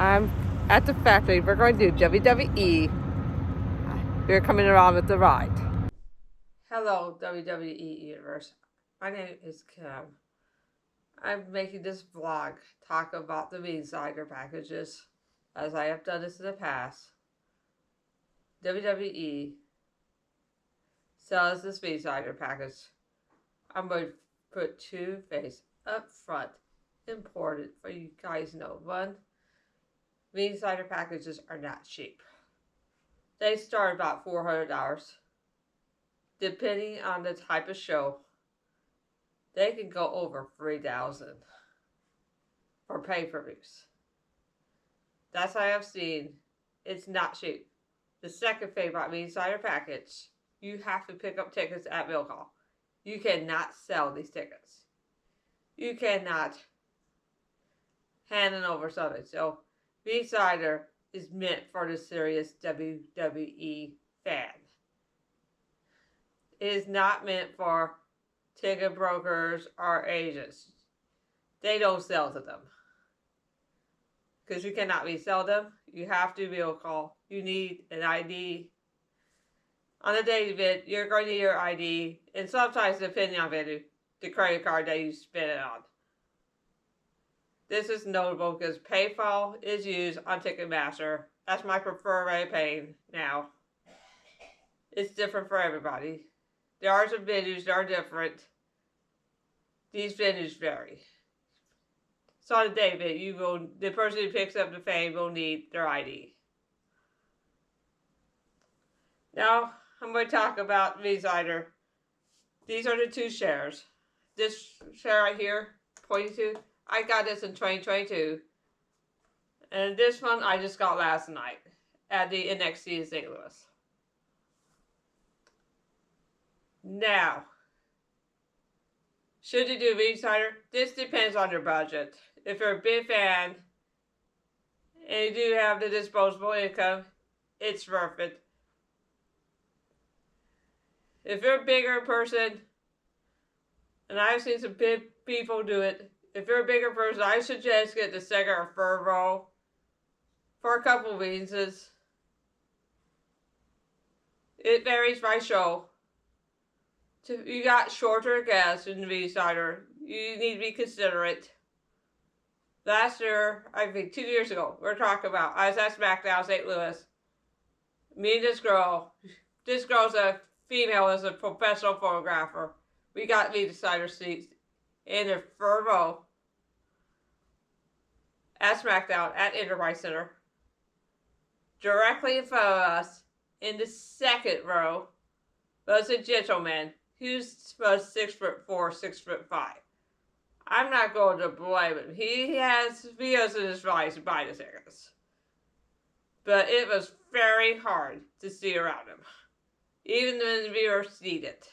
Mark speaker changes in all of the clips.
Speaker 1: I'm at the factory. We're going to do WWE. We're coming around with the ride. Hello, WWE Universe. My name is Kim. I'm making this vlog talk about the Ringsider packages, as I have done this in the past. WWE sells this Ringsider package. I'm going to put two things up front, important for you guys to know. One, Ringsider packages are not cheap. They start about $400. Depending on the type of show, they can go over $3,000 for pay-per-views. That's what I have seen. It's not cheap. The second thing about Ringsider package, you have to pick up tickets at will call. You cannot sell these tickets. You cannot hand them over something. So Ringsider is meant for the serious WWE fan. It is not meant for ticket brokers or agents. They don't sell to them. Because you cannot resell them. You have to will call. You need an ID. On the day of it, you're going to need your ID. And sometimes, depending on venue, the credit card that you spend it on. This is notable because PayPal is used on Ticketmaster. That's my preferred way of paying now. It's different for everybody. There are some venues that are different. These venues vary. So on the day of it, the person who picks up the fame will need their ID. Now, I'm going to talk about Ringsider. These are the two shares. This share right here, 22, I got this in 2022. And this one I just got last night at the NXT in St. Louis. Now, should you do Ringsider? This depends on your budget. If you're a big fan and you do have the disposable income, it's worth it. If you're a bigger person, and I've seen some big people do it, if you're a bigger person, I suggest get the second or third row for a couple reasons. It varies by show. You got shorter guests in the Ringsider. You need to be considerate. Last year, I think 2 years ago, we're talking about, I was at SmackDown St. Louis. Me and this girl's a female, is a professional photographer. We got Ringsider seats in the third row at SmackDown at Enterprise Center. Directly in front of us, in the second row, was a gentleman. He was 6'4", 6'5". I'm not going to blame him. He has videos in his life to buy the tickets. But it was very hard to see around him. Even when the viewers need it.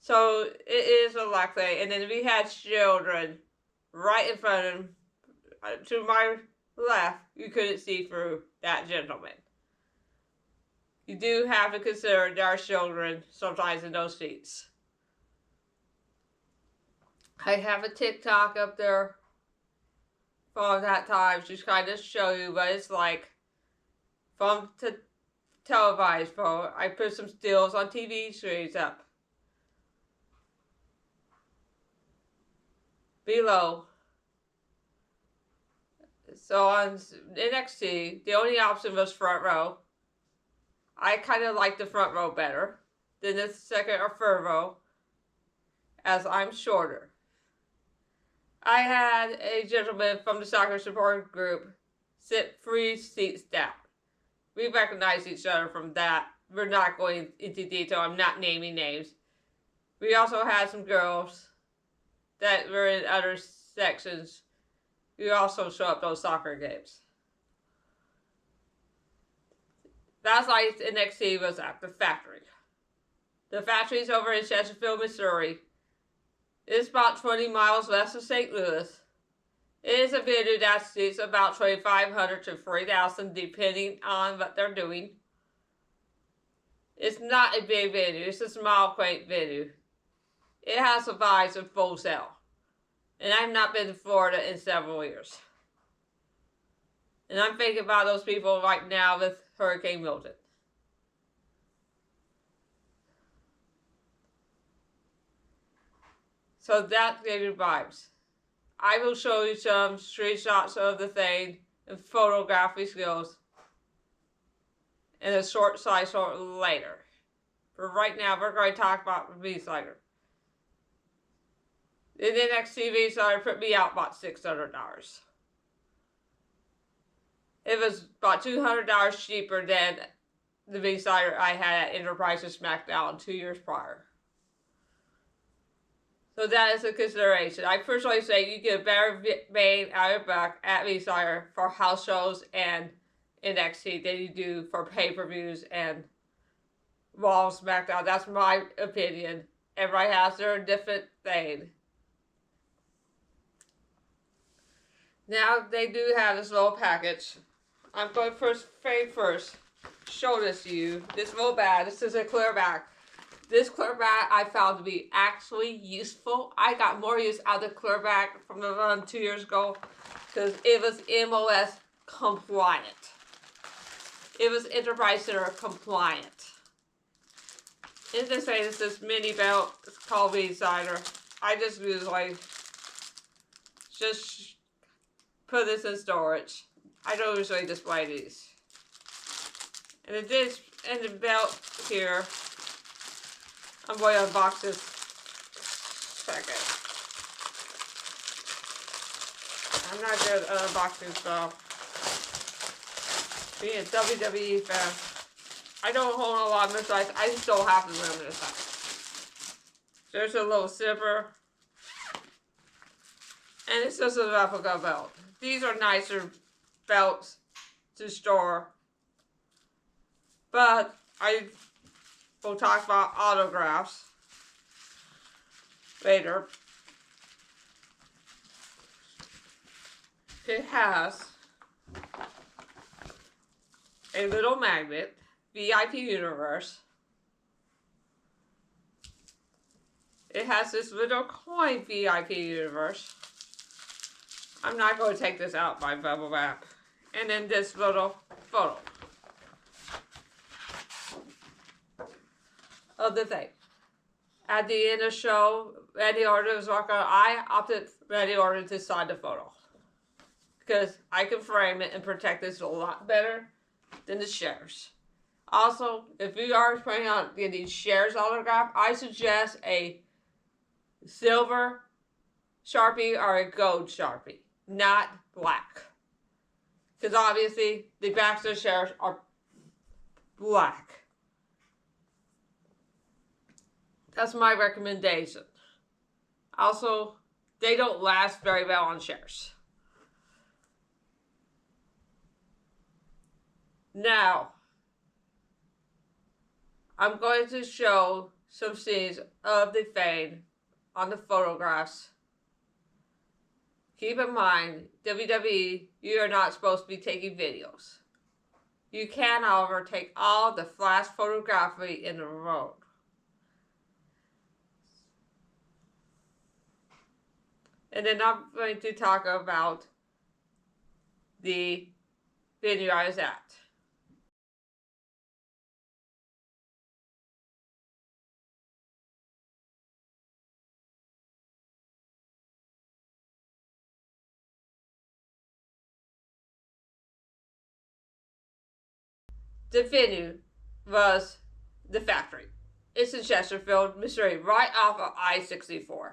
Speaker 1: So it is a luck thing. And then we had children right in front of him. To my left, you couldn't see through that gentleman. You do have to consider there are children sometimes in those seats. I have a TikTok up there from that time to kind of show you what it's like from the televised phone. I put some stills on TV screens up. Below. So on NXT, the only option was front row. I kind of like the front row better than the second or third row, as I'm shorter. I had a gentleman from the soccer support group sit 3 seats down. We recognize each other from that. We're not going into detail. I'm not naming names. We also had some girls that were in other sections who also show up those soccer games. Last night's NXT was at the factory. The factory's over in Chesterfield, Missouri. It's about 20 miles west of St. Louis. It is a venue that seats about 2,500 to 3,000 depending on what they're doing. It's not a big venue. It's a small, quaint venue. It has the vibes of Full Sail. And I've not been to Florida in several years. And I'm thinking about those people right now with Hurricane Milton. So that gave you vibes. I will show you some screenshots of the thing and photography skills in a short side short later. But right now, we're going to talk about Ringsider. The NXT Ringsider put me out about $600. It was about $200 cheaper than the Ringsider I had at Enterprise and SmackDown 2 years prior. So that is a consideration. I personally say you get a better bang out of buck at Ringsider for house shows and NXT than you do for pay-per-views and Raw and SmackDown. That's my opinion. Everybody has their different thing. Now they do have this little package. I'm going first show this to you. This little bag. This is a clear bag. This clear bag I found to be actually useful. I got more use out of the clear bag from the run 2 years ago because it was MOS compliant. It was Enterprise Center compliant. In this way, it's this mini belt. It's called Ringsider. I just usually just put this in storage. I don't usually display these. And it is in the belt here. I'm going to unbox this second. I'm not good at unboxing stuff. Being a WWE fan, I don't hold a lot of merchandise. I just don't have to limit stuff. There's a little zipper. And it's just a replica belt. These are nicer belts to store. But I will talk about autographs later. It has a little magnet, VIP Universe. It has this little coin VIP Universe. I'm not going to take this out by bubble wrap. And then this little photo of the thing. At the end of the show, Randy Orton was walking on. I opted Randy Orton to sign the photo. Because I can frame it and protect this a lot better than the shares. Also, if you are planning on getting shares autograph, I suggest a silver Sharpie or a gold Sharpie, not black. Because obviously, the backs of the shares are black. That's my recommendation. Also, they don't last very well on shares. Now, I'm going to show some scenes of the Fane on the photographs. Keep in mind, WWE, you are not supposed to be taking videos. You can, however, take all the flash photography in the world. And then I'm going to talk about the venue I was at. The venue was the factory. It's in Chesterfield, Missouri, right off of I-64.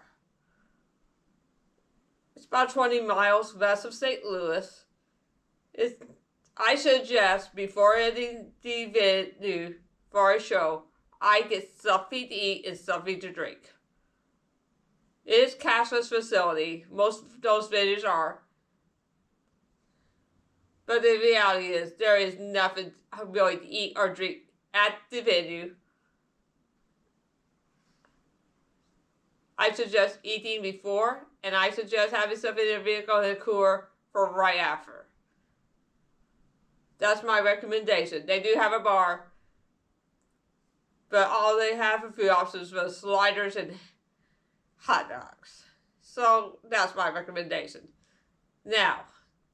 Speaker 1: It's about 20 miles west of St. Louis. I suggest before ending the venue for a show, I get something to eat and something to drink. It is a cashless facility. Most of those venues are. But the reality is, there is nothing really to eat or drink at the venue. I suggest eating before, and I suggest having something in the vehicle and a cooler for right after. That's my recommendation. They do have a bar, but all they have for food options was sliders and hot dogs. So that's my recommendation. Now,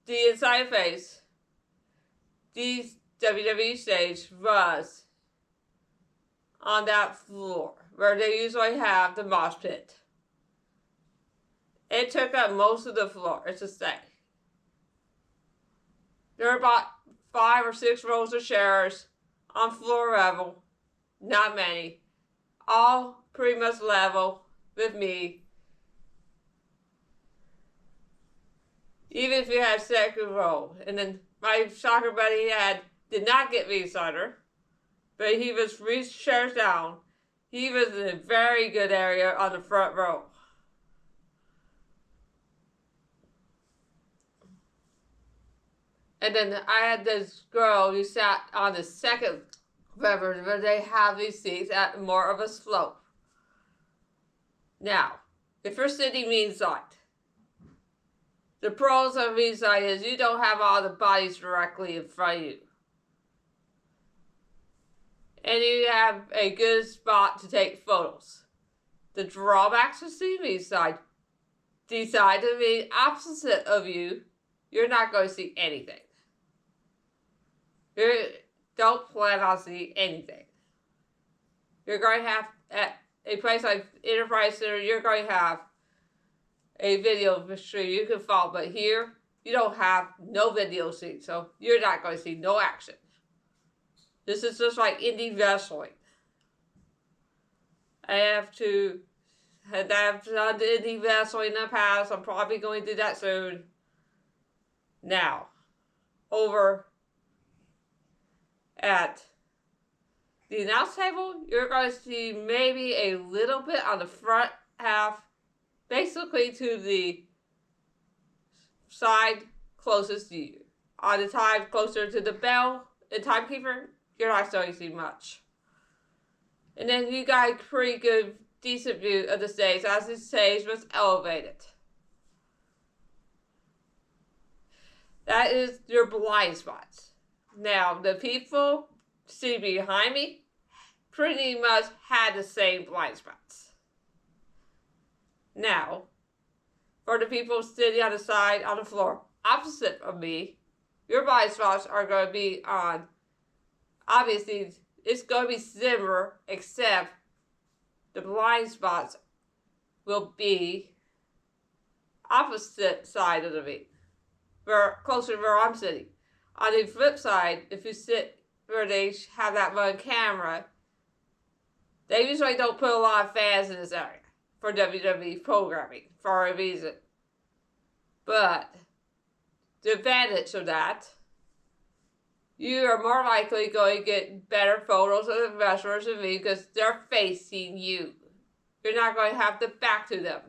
Speaker 1: the inside face these WWE stage was on that floor where they usually have the mosh pit. It took up most of the floor, it's a say. There were about 5 or 6 rows of chairs on floor level, not many, all pretty much level with me. Even if you had second row. And then my soccer buddy did not get Ringsider, but he was 3 chairs down. He was in a very good area on the front row. And then I had this girl who sat on the second level where they have these seats at more of a slope. Now, if you're sitting ringside, the pros of ringside is you don't have all the bodies directly in front of you. And you have a good spot to take photos. The drawbacks of sitting ringside, decide to be opposite of you, you're not going to see anything. You don't plan on seeing anything. You're going to have, at a place like Enterprise Center, you're going to have a video stream you can follow, but here, you don't have no video scene, so you're not going to see no action. This is just like indie wrestling. I've done indie wrestling in the past. I'm probably going to do that soon. Now, over at the announce table, you're going to see maybe a little bit on the front half, basically to the side closest to you. On the time closer to the bell and timekeeper, you're not starting to see much. And then you got a pretty good, decent view of the stage as the stage was elevated. That is your blind spots. Now, the people sitting behind me pretty much had the same blind spots. Now, for the people sitting on the side on the floor opposite of me, your blind spots are going to be on, obviously, it's going to be similar, except the blind spots will be opposite side of the ring, closer to where I'm sitting. On the flip side, if you sit where they have that one camera, they usually don't put a lot of fans in this area for WWE programming for a reason. But the advantage of that, you are more likely going to get better photos of the wrestlers and me because they're facing you. You're not going to have the back to them.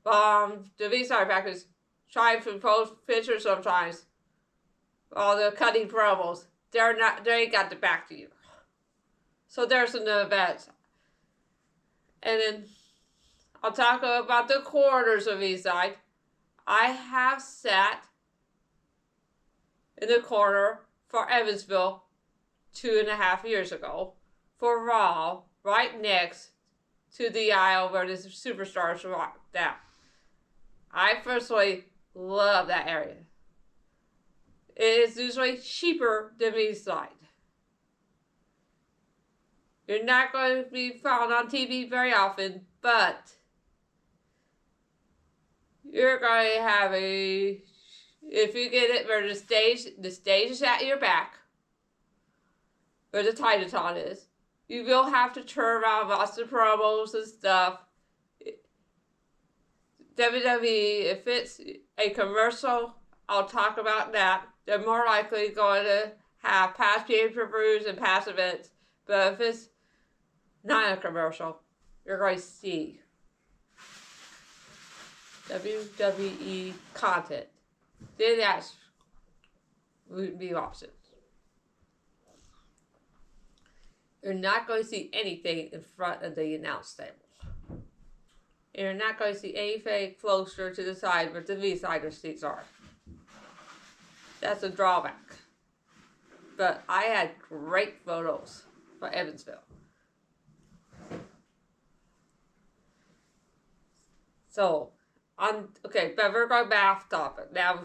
Speaker 1: The V-side backers try to post pictures sometimes. All the cutting promos, they ain't got the back to you. So there's an event. And then I'll talk about the corners of each side. I have sat in the corner for Evansville 2.5 years ago for Raw, right next to the aisle where the superstars walked down. I personally love that area. It is usually cheaper than ringside. You're not going to be found on TV very often, but you're going to have if you get it where the stage is at your back, where the Titan is, you will have to turn around, lots of promos and stuff. WWE, if it's a commercial, I'll talk about that. They're more likely going to have past pay-per-views and past events. But if it's not a commercial, you're going to see WWE content. Then that would be options. You're not going to see anything in front of the announce table. And you're not going to see anything closer to the side where the V-sider seats are. That's a drawback. But I had great photos for Evansville. So, but we're going back off topic. Now,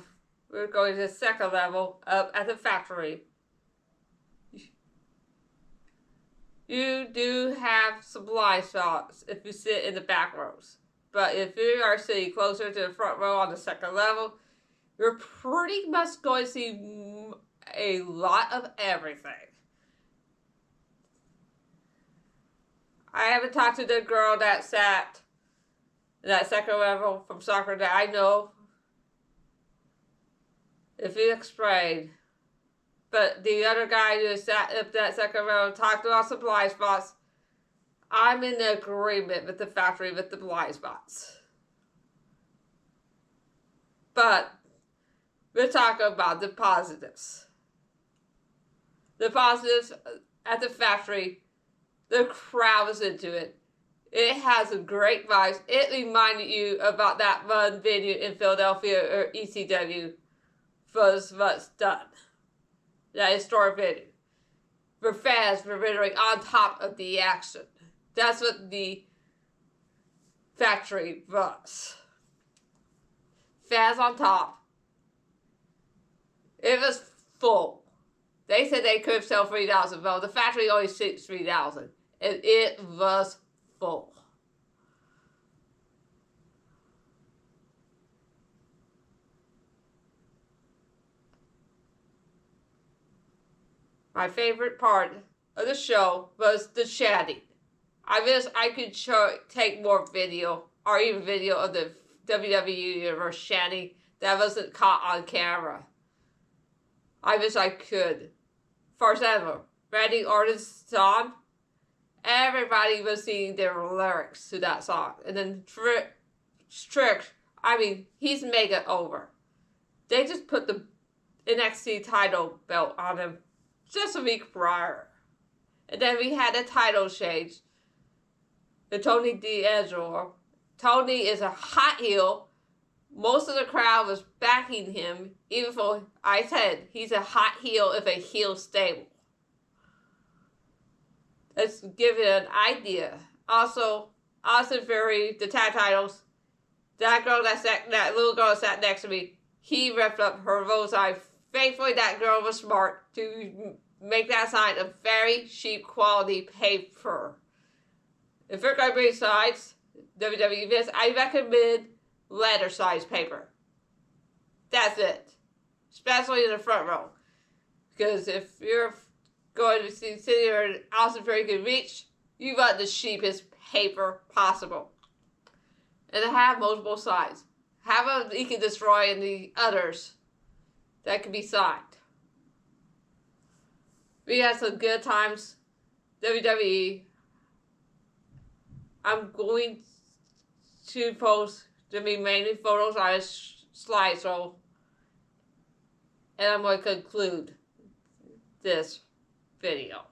Speaker 1: we're going to the second level up at the factory. You do have some blind spots if you sit in the back rows. But if you are sitting closer to the front row on the second level, you're pretty much going to see a lot of everything. I haven't talked to the girl that sat in that second level from soccer that I know. If you explain. But the other guy who sat up that second row talked about some blind spots. I'm in agreement with the factory with the blind spots. But we're talking about the positives. The positives at the factory, the crowd was into it. It has some great vibes. It reminded you about that one venue in Philadelphia or ECW was what's done. That historic venue. Where fans were literally on top of the action. That's what the factory was. Fans on top. It was full. They said they could sell 3,000. Well, the factory only seats 3,000. And it was full. My favorite part of the show was the chatting. I wish I could take more video, or even video of the WWE Universe chatting that wasn't caught on camera. I wish I could. For example, Randy Orton's song, everybody was singing their lyrics to that song. And then Trick, he's mega over. They just put the NXT title belt on him just a week prior. And then we had a title change. The Tony D'Angelo. Tony is a hot heel. Most of the crowd was backing him, even though I said he's a hot heel of a heel stable. Let's give it an idea. Also, Austin Fury, the tag titles. That little girl that sat next to me, he ripped up her road sign. Thankfully, that girl was smart to make that sign of very cheap quality paper. If you're going to bring signs, WWE Universe, I recommend letter size paper. That's it. Especially in the front row. Because if you're going to see city or an Austin Fury can reach, you want the cheapest paper possible. And to have multiple sides. Have them you can destroy and the others that can be signed. We had some good times. WWE. I'm going to post the remaining photos on a slideshow. And I'm going to conclude this video.